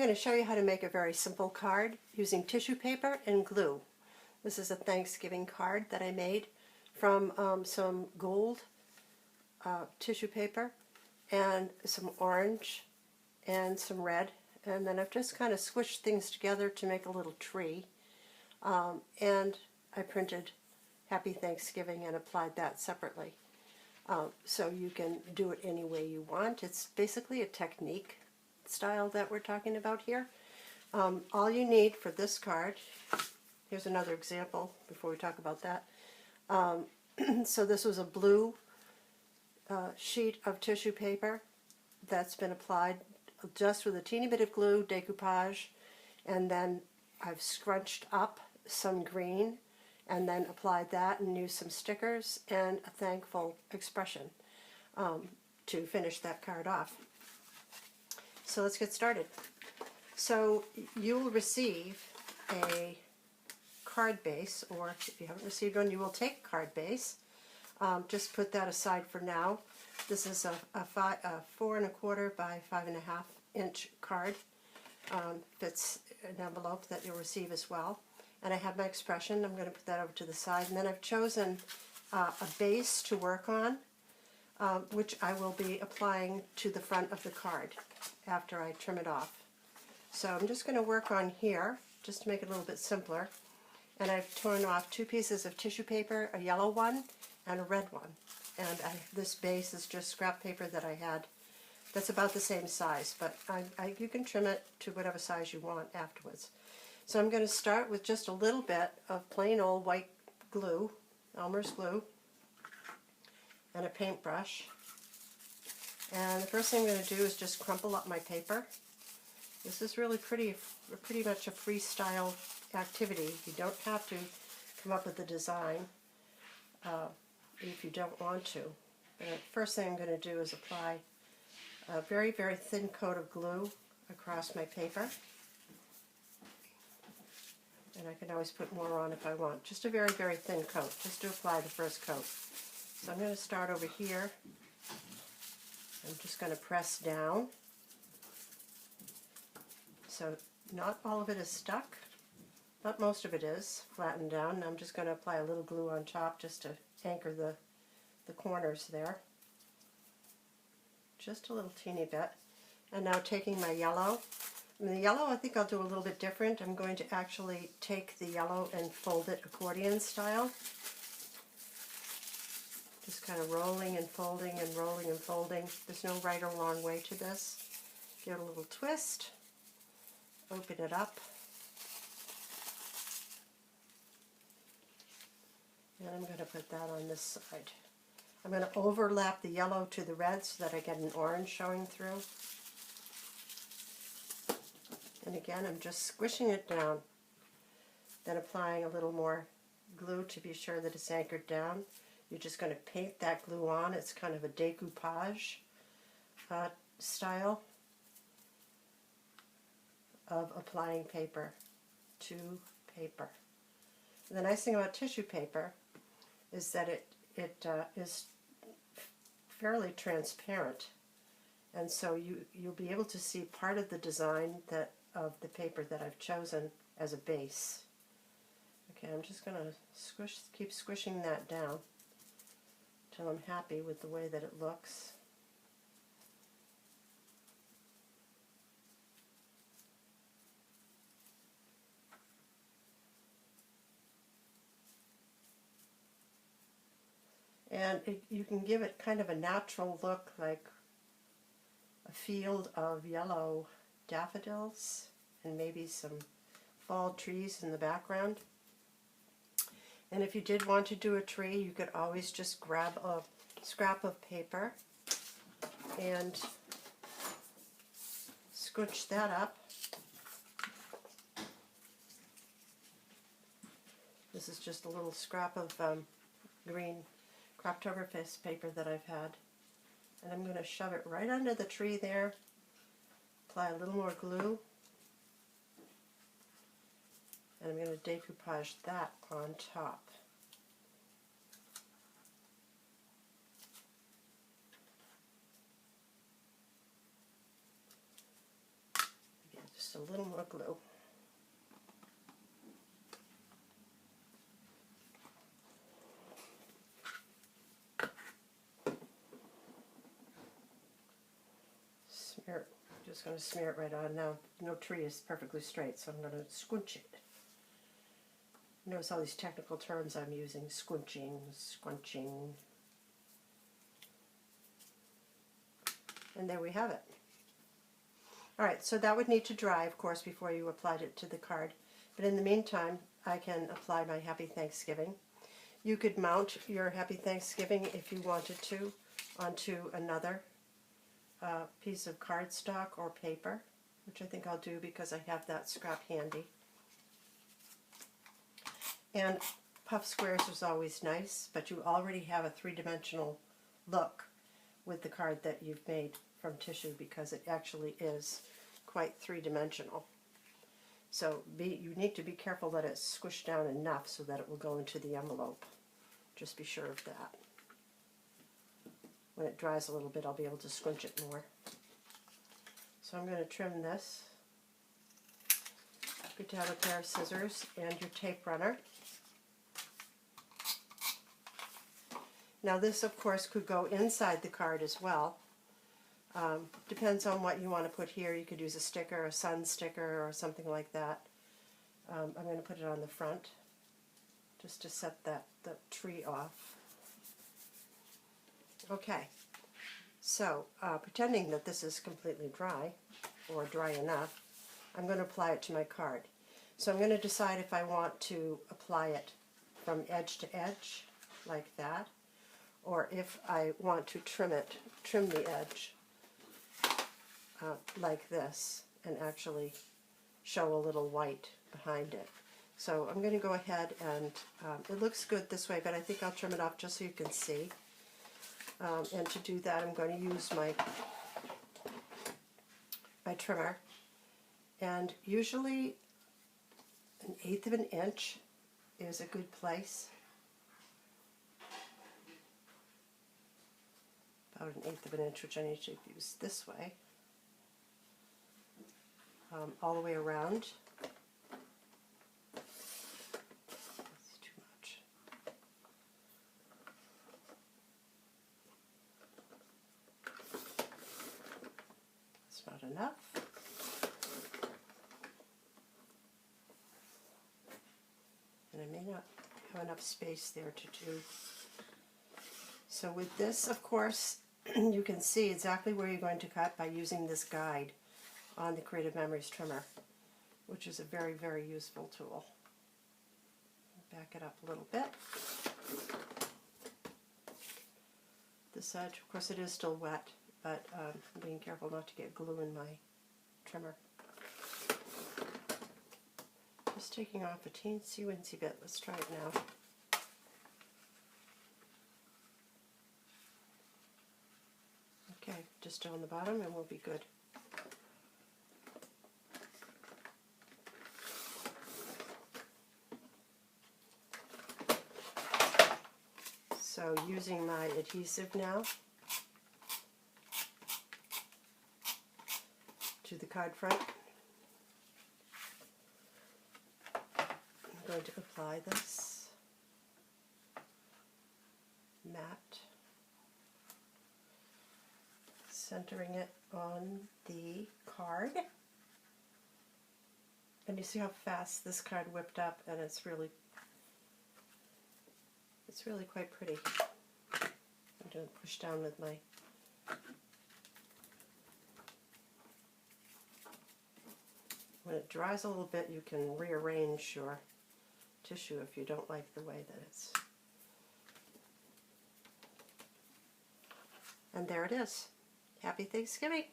going to show you how to make a very simple card using tissue paper and glue. This is a Thanksgiving card that I made from some gold tissue paper and some orange and some red, and then I've just kind of squished things together to make a little tree, and I printed Happy Thanksgiving and applied that separately. So you can do it any way you want. It's basically a technique style that we're talking about here. All you need for this card, here's another example before we talk about that. So this was a blue sheet of tissue paper that's been applied just with a teeny bit of glue, decoupage, and then I've scrunched up some green and then applied that and used some stickers and a thankful expression to finish that card off. So let's get started. So you will receive a card base, or if you haven't received one, you will take card base. Just put that aside for now. This is a 4 1/4 by 5 1/2 inch card. Fits an envelope that you'll receive as well. And I have my expression. I'm going to put that over to the side. And then I've chosen a base to work on, which I will be applying to the front of the card after I trim it off. So I'm just going to work on here, just to make it a little bit simpler. And I've torn off 2 pieces of tissue paper, a yellow one and a red one. And this base is just scrap paper that I had that's about the same size, but you can trim it to whatever size you want afterwards. So I'm going to start with just a little bit of plain old white glue, Elmer's glue, and a paintbrush. And the first thing I'm going to do is just crumple up my paper. This is really pretty much a freestyle activity. You don't have to come up with a design if you don't want to. But the first thing I'm going to do is apply a very, very thin coat of glue across my paper. And I can always put more on if I want. Just a very, very thin coat, just to apply the first coat. So I'm going to start over here. I'm just going to press down. So not all of it is stuck, but most of it is flattened down. And I'm just going to apply a little glue on top just to anchor the corners there. Just a little teeny bit. And now taking my yellow. And the yellow I think I'll do a little bit different. I'm going to actually take the yellow and fold it accordion style. Just kind of rolling and folding and rolling and folding. There's no right or wrong way to this. Give it a little twist. Open it up. And I'm going to put that on this side. I'm going to overlap the yellow to the red so that I get an orange showing through. And again, I'm just squishing it down, then applying a little more glue to be sure that it's anchored down. You're just going to paint that glue on. It's kind of a decoupage style of applying paper to paper. And the nice thing about tissue paper is that it is fairly transparent, and so you'll be able to see part of the design of the paper that I've chosen as a base. Okay, I'm just going to keep squishing that down until I'm happy with the way that it looks. And you can give it kind of a natural look, like a field of yellow daffodils and maybe some fall trees in the background. And if you did want to do a tree, you could always just grab a scrap of paper and scooch that up. This is just a little scrap of green cropped over face paper that I've had. And I'm going to shove it right under the tree there. Apply a little more glue. And I'm going to decoupage that on top. Again, just a little more glue. Smear it. Just going to smear it right on now. No tree is perfectly straight, so I'm going to squinch it. Notice all these technical terms I'm using: squinching, scrunching. And there we have it. Alright, so that would need to dry, of course, before you applied it to the card. But in the meantime, I can apply my Happy Thanksgiving. You could mount your Happy Thanksgiving, if you wanted to, onto another piece of cardstock or paper, which I think I'll do because I have that scrap handy. And puff squares is always nice, but you already have a three-dimensional look with the card that you've made from tissue, because it actually is quite three-dimensional. So you need to be careful that it's squished down enough so that it will go into the envelope. Just be sure of that. When it dries a little bit, I'll be able to squinch it more. So I'm going to trim this. Good to have a pair of scissors and your tape runner. Now this, of course, could go inside the card as well. Depends on what you want to put here. You could use a sticker, a sun sticker, or something like that. I'm going to put it on the front, just to set the tree off. Okay, so pretending that this is completely dry, or dry enough, I'm going to apply it to my card. So I'm going to decide if I want to apply it from edge to edge, like that, or if I want to trim the edge like this, and actually show a little white behind it. So I'm going to go ahead and, it looks good this way, but I think I'll trim it off just so you can see. And to do that, I'm going to use my trimmer, and usually 1/8 of an inch is a good place. About 1/8 of an inch, which I need to use this way, all the way around. That's too much. That's not enough. And I may not have enough space there to do. So with this, of course, you can see exactly where you're going to cut by using this guide on the Creative Memories trimmer, which is a very, very useful tool. Back it up a little bit. This edge, of course, it is still wet, but I'm being careful not to get glue in my trimmer. Just taking off a teensy-weensy bit. Let's try it now. Okay, just on the bottom and we'll be good. So using my adhesive now to the card front, I'm going to apply this matte, centering it on the card. And you see how fast this card whipped up, and it's really quite pretty. I'm going to push down with my when it dries a little bit, you can rearrange your tissue if you don't like the way that it's. And there it is. Happy Thanksgiving!